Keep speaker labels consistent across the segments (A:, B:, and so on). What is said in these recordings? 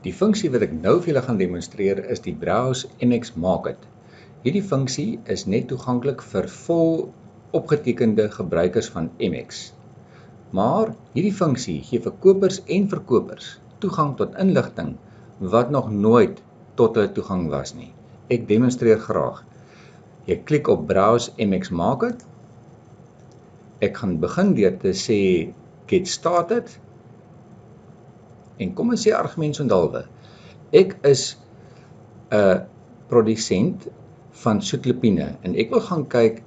A: Die funksie wat ek nou vir julle gaan demonstreer is die Browse MX Market. Hierdie funksie is net toeganklik vir vol opgetekende gebruikers van MX. Maar hierdie funksie gee vir kopers en verkopers toegang tot inligting wat nog nooit tot hulle toegang was nie. Ek demonstreer graag. Jy klik op Browse MX Market. Ek gaan begin deur te sê Get Started. En kom ons sê argumentsondalwe. Ek is 'n produsent van soetlepine en ek wil gaan kyk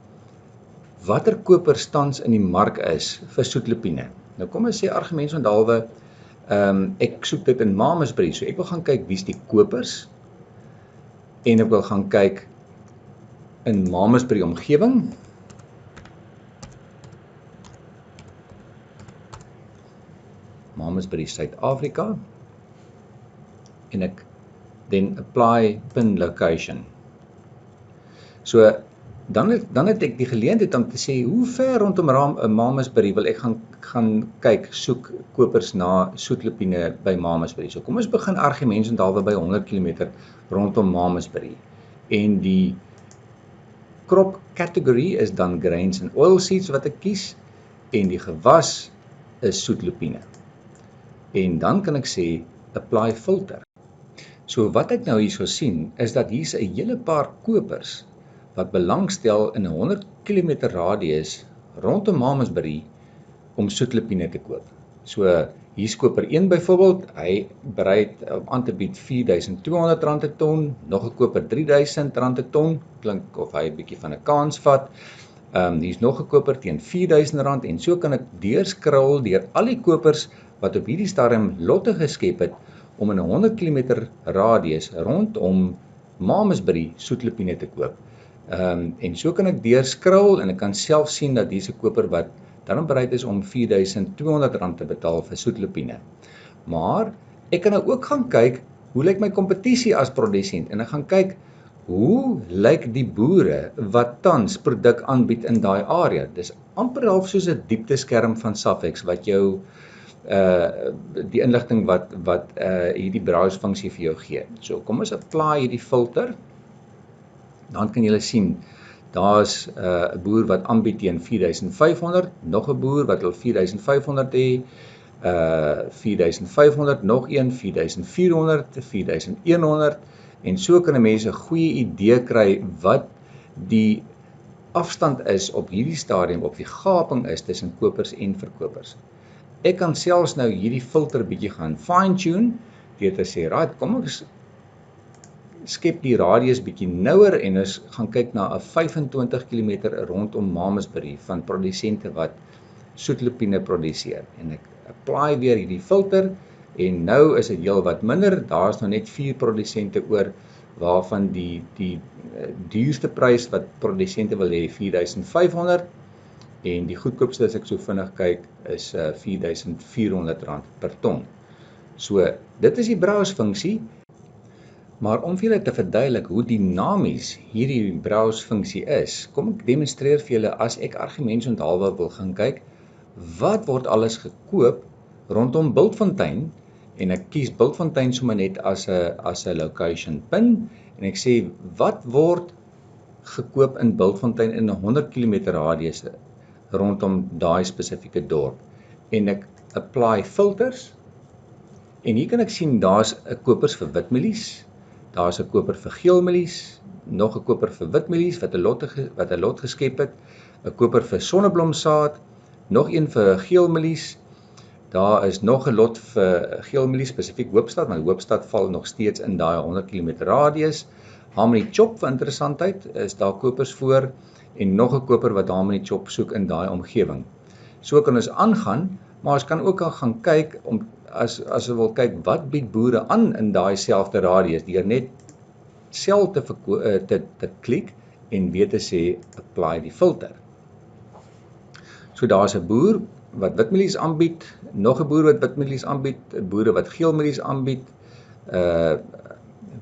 A: watter kopers tans in die mark is vir soetlepine. Nou kom ons sê argumentsondalwe, ek soek dit in Mamasbury, so ek wil gaan kyk wie's die kopers en ek wil gaan kyk in Mamasbury omgewing. Mamasbury Suid-Afrika en ek then apply pin location. So dan het ek die geleentheid om te sê hoe ver rondom Mamasbury wil ek gaan kyk, soek kopers na soetlepine by Mamasbury. So kom ons begin argumentsondalwe by 100 km rondom Mamasbury. En die crop category is dan grains and oilseeds wat ek kies en die gewas is soetlepine. En dan kan ek sê apply filter. So wat ek nou hierso sien is dat hier's 'n hele paar kopers wat belangstel in 'n 100 km radius rondom Mamasbury om soetlepine te koop. So hier's koper 1 byvoorbeeld, hy bereid aan te bied R4.200 'n ton, nog 'n koper R3.000 'n ton, klink of hy 'n bietjie van 'n kans vat. Hier's nog 'n koper teen R4.000 en so kan ek deurskrol deur al die kopers wat op hierdie stadium lotte geskep het om in 'n 100 km radius rondom Mamasbury soetlepine te koop. En so kan ek deurskrol en ek kan self sien dat hier's 'n koper wat dan bereid is om R4.200 te betaal vir soetlepine. Maar ek kan nou ook gaan kyk hoe lyk my kompetisie as produsent en ek gaan kyk hoe lyk die boere wat tans produk aanbied in daai area. Dis amper half soos 'n diepteskerm van Safex wat jou die inligting wat hierdie browse funksie vir jou gee. So kom ons apply hierdie filter. Dan kan julle sien daar's 'n boer wat aanbied teen R4.500, nog 'n boer wat wil R4.500 hê, R4.500, nog een R4.400, R4.100 en so kan 'n mens 'n goeie idee kry wat die afstand is op hierdie stadium, op die gaping is tussen kopers en verkopers. Ek kan selfs nou hierdie filter bietjie gaan fine-tune deur te sê, right, kom ons skep die radius bietjie nouer en ons gaan kyk na 'n 25 km rondom Mamasbury van produsente wat soetlepine produseer. En ek apply weer hierdie filter en nou is dit heelwat minder. Daar's nou net 4 produsente oor waarvan die duurste prys wat produsente wil hê R4.500 en die goedkoopste as ek so vinnig kyk is R4.400 per ton. So dit is die browse funksie. Maar om vir julle te verduidelik hoe dinamies hierdie browse funksie is, kom ek demonstreer vir julle as ek argumentsondalwe wil gaan kyk, wat word alles gekoop rondom Bultfontein en ek kies Bultfontein sommer net as 'n location pin en ek sê wat word gekoop in Bultfontein in 'n 100 km radius rondom daai spesifieke dorp en ek apply filters en hier kan ek sien daar's 'n kopers vir witmielies. Daar's 'n koper vir geelmielies, nog 'n koper vir witmielies wat 'n lot geskep het, 'n koper vir sonneblomsaad, nog een vir geelmielies. Daar is nog 'n lot vir geelmielies spesifiek Hoopstad, maar Hoopstad val nog steeds in daai 100 km radius. Harmony Chop vir interessantheid is daar kopers voor en nog 'n koper wat Harmony Chop soek in daai omgewing. So kan ons aangaan, maar ons kan ook al gaan kyk om as ons wil kyk wat bied boere aan in daai selfde radius deur net sel te klik en weer te sê apply die filter. So daar's 'n boer wat witmielies aanbied, nog 'n boer wat witmielies aanbied, 'n boere wat geelmielies aanbied,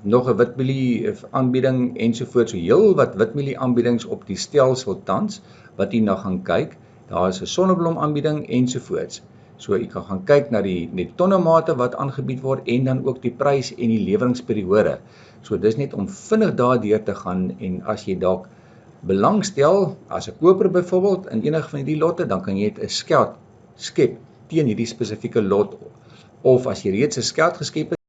A: nog 'n witmielie aanbieding ensovoorts. So heel wat witmielie aanbiedings op die stelsel tans wat jy na gaan kyk. Daar is 'n sonneblom aanbieding ensovoorts. So jy kan gaan kyk na die tonnemate wat aangebied word en dan ook die prys en die leweringsperiode. So dis net om vinnig daardeur te gaan en as jy dalk belangstel as 'n koper byvoorbeeld in enige van die lotte, dan kan jy net 'n skeld skep teen hierdie spesifieke lot of as jy reeds 'n skeld geskep het,